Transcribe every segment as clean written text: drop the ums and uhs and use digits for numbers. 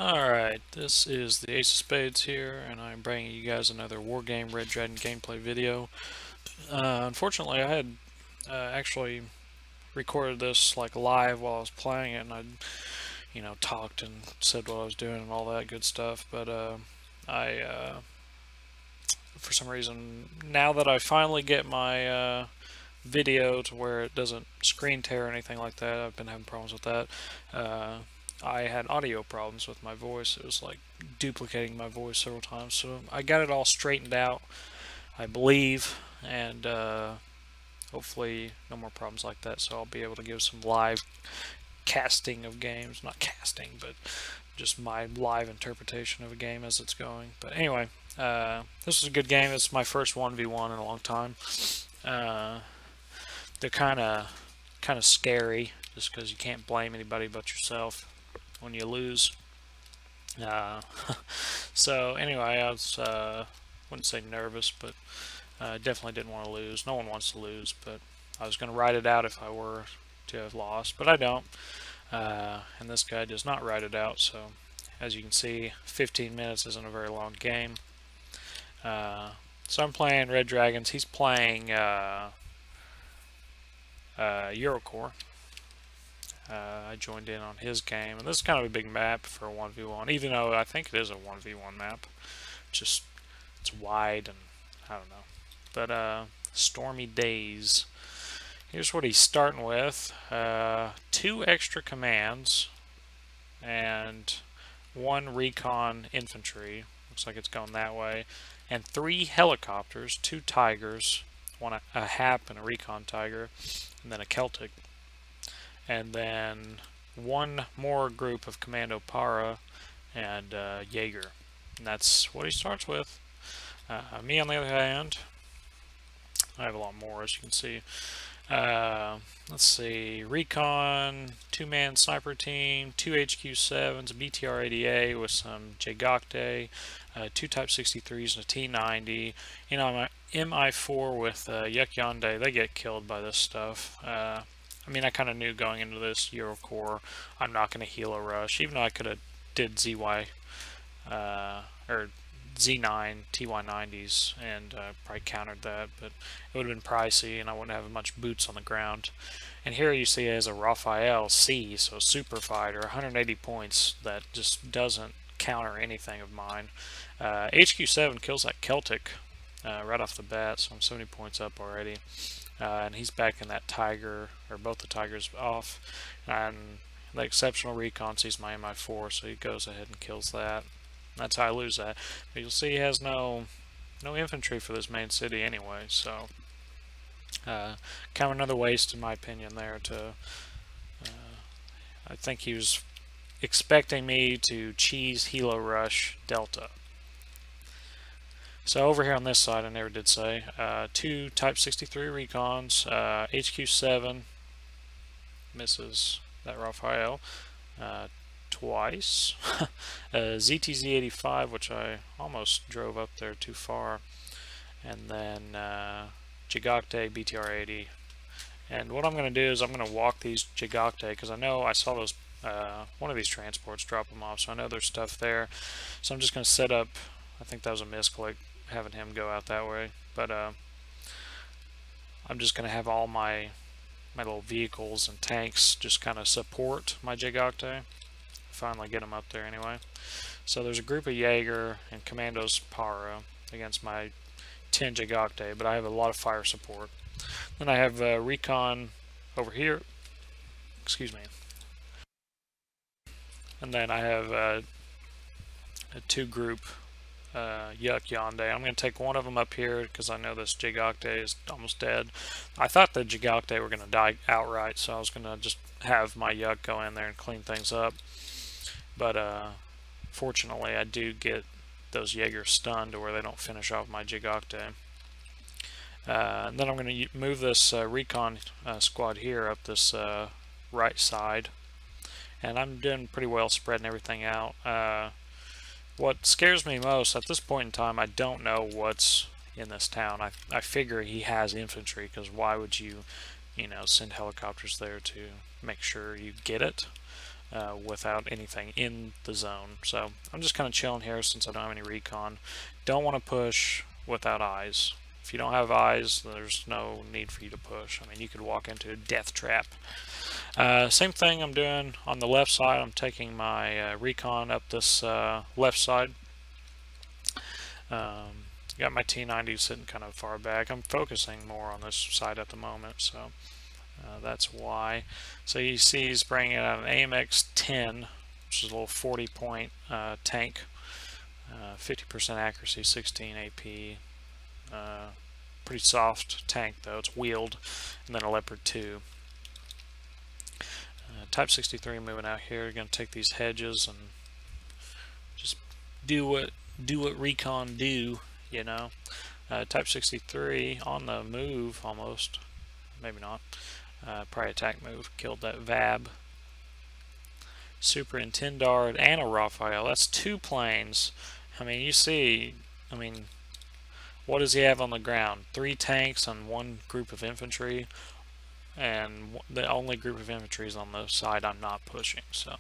Alright, this is the Ace of Spades here, and I'm bringing you guys another Wargame Red Dragon gameplay video. Unfortunately, I had actually recorded this like live while I was playing it, and I talked and said what I was doing and all that good stuff, but I, for some reason, now that I finally get my video to where it doesn't screen tear or anything like that, I've been having problems with that. I had audio problems with my voice. It was like duplicating my voice several times. So I got it all straightened out, I believe, and hopefully no more problems like that. So I'll be able to give some live casting of games. Not casting, but just my live interpretation of a game as it's going. But anyway, this is a good game. It's my first 1v1 in a long time. They're kind of scary just because you can't blame anybody but yourself when you lose. So anyway, I was wouldn't say nervous, but definitely didn't want to lose. No one wants to lose, but I was going to ride it out if I were to have lost, but I don't. And this guy does not ride it out, so as you can see, 15 minutes isn't a very long game. So I'm playing Red Dragons. He's playing Eurocorp. I joined in on his game, and this is kind of a big map for a 1v1, even though I think it is a 1v1 map. Just, it's wide, and I don't know. But, Stormy Days. Here's what he's starting with. 2 extra commands, and 1 recon infantry. Looks like it's going that way. And 3 helicopters, 2 tigers, a Hap and a recon tiger, and then a Celtic. And then 1 more group of Commando Para and Jaeger. And that's what he starts with. Me, on the other hand, I have a lot more, as you can see. Let's see, Recon, 2-man sniper team, 2 HQ7s, a BTR-80A with some Jagokte, 2 Type 63s and a T90. You know, my MI4 with Yuk Yonde, they get killed by this stuff. I mean, I kind of knew going into this Eurocorp, I'm not going to helo rush, even though I could have did ZY, or Z9 TY90s and probably countered that, but it would have been pricey and I wouldn't have much boots on the ground. And here you see it as a Raphael C, so super fighter, 180 points that just doesn't counter anything of mine. HQ7 kills that Celtic right off the bat, so I'm 70 points up already. And he's back in that Tiger, or both the Tigers off. And the exceptional recon sees my MI4, so he goes ahead and kills that. That's how I lose that. But you'll see he has no infantry for this main city anyway, so kind of another waste in my opinion there. I think he was expecting me to cheese helo rush Delta. So over here on this side, I never did say, 2 Type 63 recons, HQ7 misses that Raphael twice, ZTZ-85, which I almost drove up there too far, and then Jagokte BTR-80. And what I'm going to do is I'm going to walk these Jagokte, because I know I saw those one of these transports drop them off, so I know there's stuff there. So I'm just going to set up, I think that was a misclick, having him go out that way, but I'm just going to have all my little vehicles and tanks just kind of support my Jagokte. Finally get them up there anyway. So there's a group of Jaeger and Commandos Para against my 10 Jagokte, but I have a lot of fire support. Then I have Recon over here, excuse me, and then I have a 2 group Yuk Yonde. I'm going to take one of them up here because I know this Jagokte is almost dead. I thought the Jagokte were going to die outright, so I was going to just have my Yuk go in there and clean things up. But fortunately, I do get those Jaeger stunned to where they don't finish off my Jagokte. And then I'm going to move this recon squad here up this right side. And I'm doing pretty well spreading everything out. What scares me most, at this point in time, I don't know what's in this town. I figure he has infantry, because why would you, send helicopters there to make sure you get it? without anything in the zone. So I'm just kind of chilling here since I don't have any recon. Don't want to push without eyes. If you don't have eyes, there's no need for you to push. I mean, you could walk into a death trap. Same thing I'm doing on the left side. I'm taking my recon up this left side. Got my T90 sitting kind of far back. I'm focusing more on this side at the moment, so that's why. So you see he's bringing out an AMX-10, which is a little 40-point tank. 50% accuracy, 16 AP. Pretty soft tank though. It's wheeled, and then a Leopard 2. Type 63 moving out here. We're gonna take these hedges and just do what recon do, you know. Type 63 on the move almost. Maybe not. Probably attack move. Killed that Vab. Super Intendard and a Raphael. That's 2 planes. I mean, you see, I mean, what does he have on the ground? 3 tanks and 1 group of infantry. And the only group of infantry is on the side I'm not pushing. So,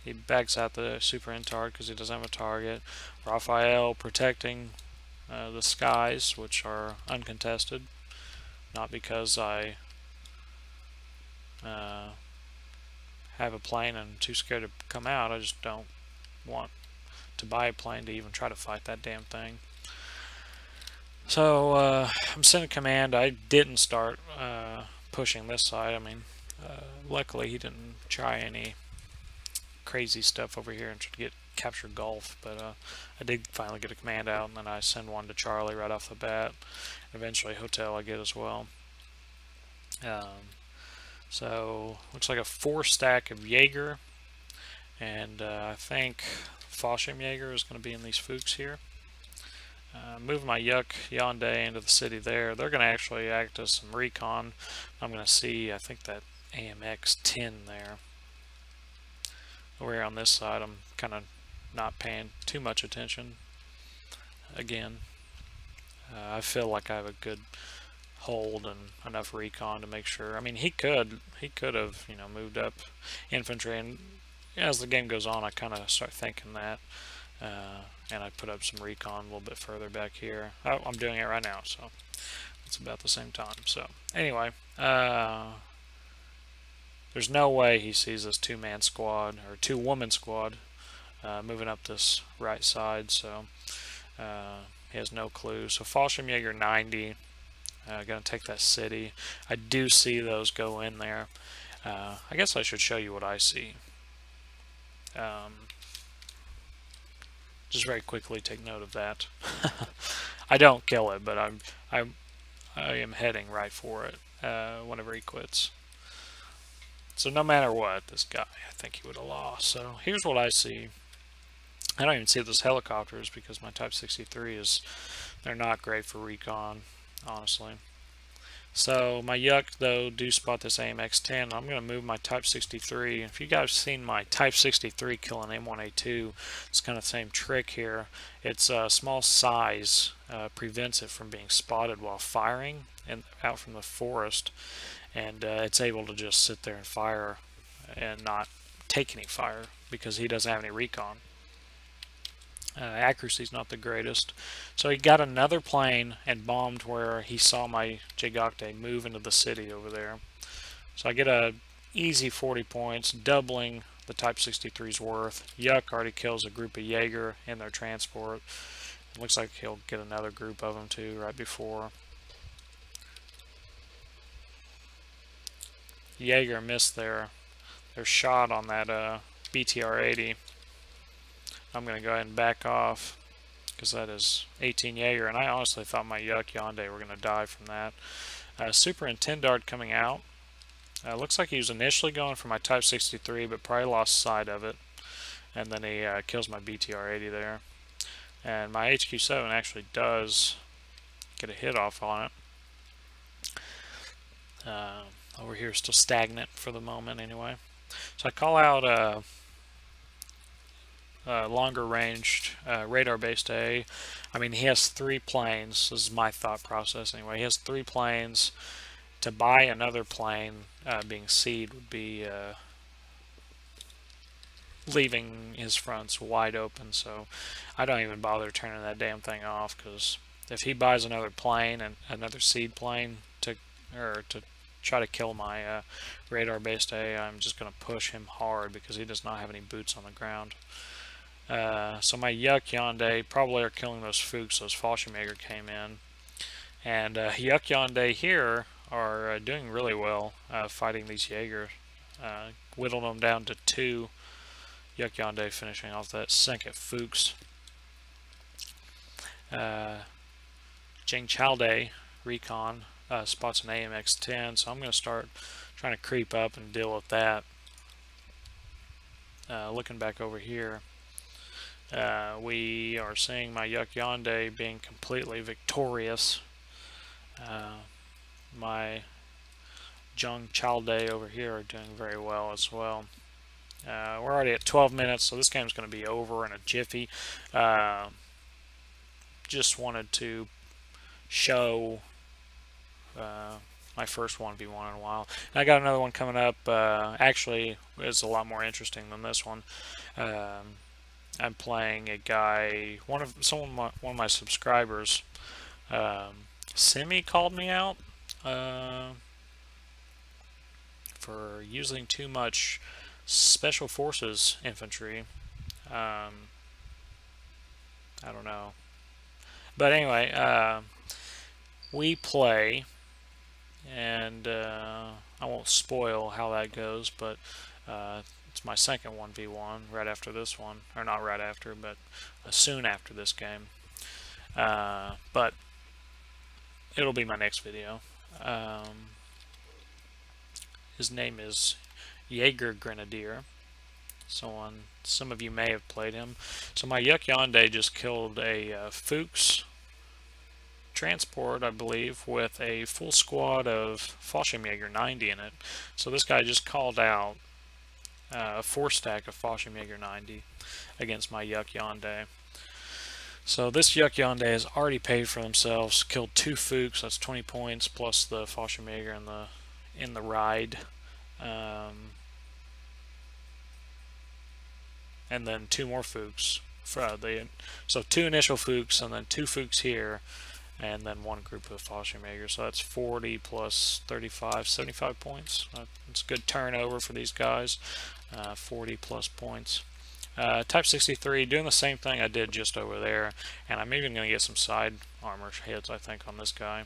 he backs out the Super Intard because he doesn't have a target. Raphael protecting the skies, which are uncontested. Not because I have a plane and I'm too scared to come out. I just don't want to buy a plane to even try to fight that damn thing. So I'm sending command. I didn't start pushing this side. I mean, luckily he didn't try any crazy stuff over here and try to capture Gulf, but I did finally get a command out, and then I send one to Charlie right off the bat. Eventually Hotel I get as well. So looks like a 4-stack of Jaeger, and I think Fallschirm Jaeger is going to be in these Fuchs here. Moving my Yuck Hyundai into the city there. They're going to actually act as some recon. I'm going to see, I think, that AMX-10 there. Over here on this side, I'm kind of not paying too much attention. Again, I feel like I have a good hold and enough recon to make sure. I mean, he could have, you know, moved up infantry, and as the game goes on, I kind of start thinking that. And I put up some recon a little bit further back here. I'm doing it right now, so it's about the same time. So anyway, there's no way he sees this 2-man squad or 2-woman squad moving up this right side, so he has no clue. So Fallschirm Jaeger 90, gonna take that city. I do see those go in there. I guess I should show you what I see. Just very quickly take note of that. I don't kill it, but I am heading right for it whenever he quits. So no matter what, this guy, I think he would have lost. So here's what I see. I don't even see those helicopters because my Type 63 they're not great for recon, honestly. So my Yuck, though, do spot this AMX-10. I'm going to move my Type 63. If you guys have seen my Type 63 kill an M1A2, it's kind of the same trick here. Its small size prevents it from being spotted while firing and out from the forest, and it's able to just sit there and fire and not take any fire because he doesn't have any recon. Accuracy is not the greatest. So he got another plane and bombed where he saw my Jagokte move into the city over there. So I get a easy 40 points, doubling the Type 63's worth. Yuck already kills a group of Jaeger in their transport. It looks like he'll get another group of them too right before. Jaeger missed their shot on that BTR-80. I'm going to go ahead and back off because that is 18 Jaeger, and I honestly thought my Yuck Hyundai were going to die from that. Super Intendard coming out. Looks like he was initially going for my Type 63, but probably lost sight of it, and then he kills my BTR-80 there. And my HQ-7 actually does get a hit off on it. Over here still stagnant for the moment anyway. So I call out longer ranged radar-based A. I mean, he has 3 planes. This is my thought process anyway. He has 3 planes, to buy another plane being seed would be leaving his fronts wide open, so I don't even bother turning that damn thing off, because if he buys another plane and another seed plane to try to kill my radar-based A, I'm just going to push him hard because he does not have any boots on the ground. So my Yuck Yonde probably are killing those Fuchs. Those Fallschirmjäger came in, and Yuck Yonde here are doing really well fighting these Jaeger. Whittled them down to 2. Yuck Yonde finishing off that second Fuchs. Jing Chalde Recon spots an AMX-10, so I'm going to start trying to creep up and deal with that. Looking back over here, we are seeing my Yuck Yonde being completely victorious. My Jung Chalde over here are doing very well as well. We're already at 12 minutes, so this game's going to be over in a jiffy. Just wanted to show my first 1v1 in a while. And I got another one coming up. Actually, it's a lot more interesting than this one. I'm playing a guy, one of my subscribers, Simi called me out for using too much Special Forces infantry. I don't know. But anyway, we play, and I won't spoil how that goes, but it's my second 1v1 right after this one. Or not right after, but soon after this game. But it'll be my next video. His name is Jaeger Grenadier. Some of you may have played him. So my Yuck Yonde just killed a Fuchs transport, I believe, with a full squad of Fallschirmjäger 90 in it. So this guy just called out a 4-stack of Fallschirmjäger 90 against my Yuck Yonde. So this Yuck Yonde has already paid for themselves. Killed 2 Fuchs, that's 20 points, plus the Fallschirmjäger in the ride. And then 2 more Fuchs. So 2 initial Fuchs, and then 2 Fuchs here, and then 1 group of Fallschirmjäger. So that's 40 plus 35, 75 points. It's a good turnover for these guys. 40 plus points. Type 63, doing the same thing I did just over there, and I'm even going to get some side armor hits, I think, on this guy.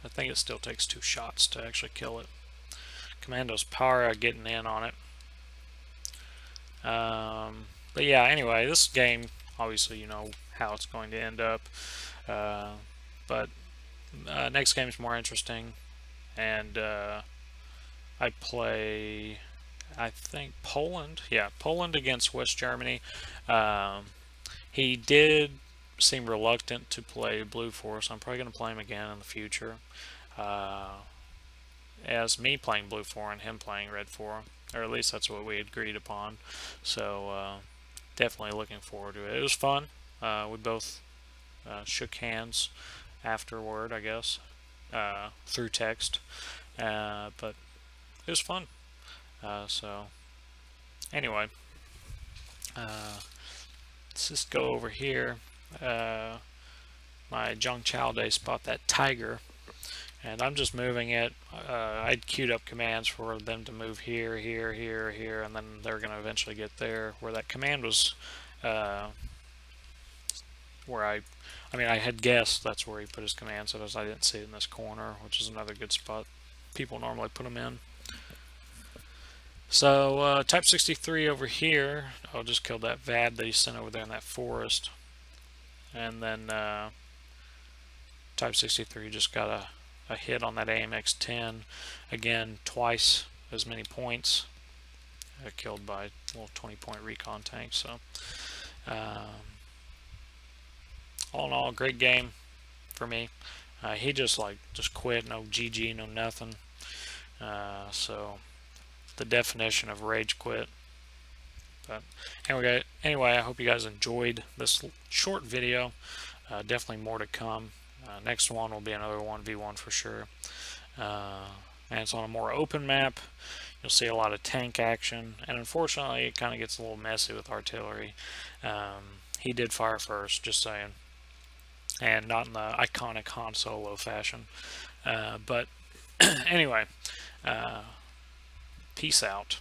I think it still takes 2 shots to actually kill it. Commandos Para getting in on it. But yeah, anyway, this game, obviously you know how it's going to end up. But next game is more interesting, and I play, I think, Poland. Yeah, Poland against West Germany. He did seem reluctant to play Blue Force. I'm probably going to play him again in the future. As me playing Blue 4 and him playing Red 4, or at least that's what we agreed upon. So definitely looking forward to it. It was fun. We both shook hands afterward, I guess, through text, but it was fun. So anyway, let's just go over here. My Zhang Chalde spot that tiger, and I'm just moving it. I'd queued up commands for them to move here, here, here, here, and then they're going to eventually get there. Where that command was, where I mean, I had guessed that's where he put his command, so I didn't see it in this corner, which is another good spot people normally put them in. So Type 63 over here, I'll just kill that VAD that he sent over there in that forest. And then Type 63 just got a hit on that AMX-10. Again, twice as many points. Killed by a little 20-point recon tank. So all in all, great game for me. He just quit, no GG, no nothing. So the definition of rage quit. But anyway, I hope you guys enjoyed this short video. Definitely more to come. Next one will be another 1v1 for sure. And it's on a more open map. You'll see a lot of tank action, and unfortunately it kind of gets a little messy with artillery. He did fire first, just saying, and not in the iconic Han Solo fashion. But anyway, peace out.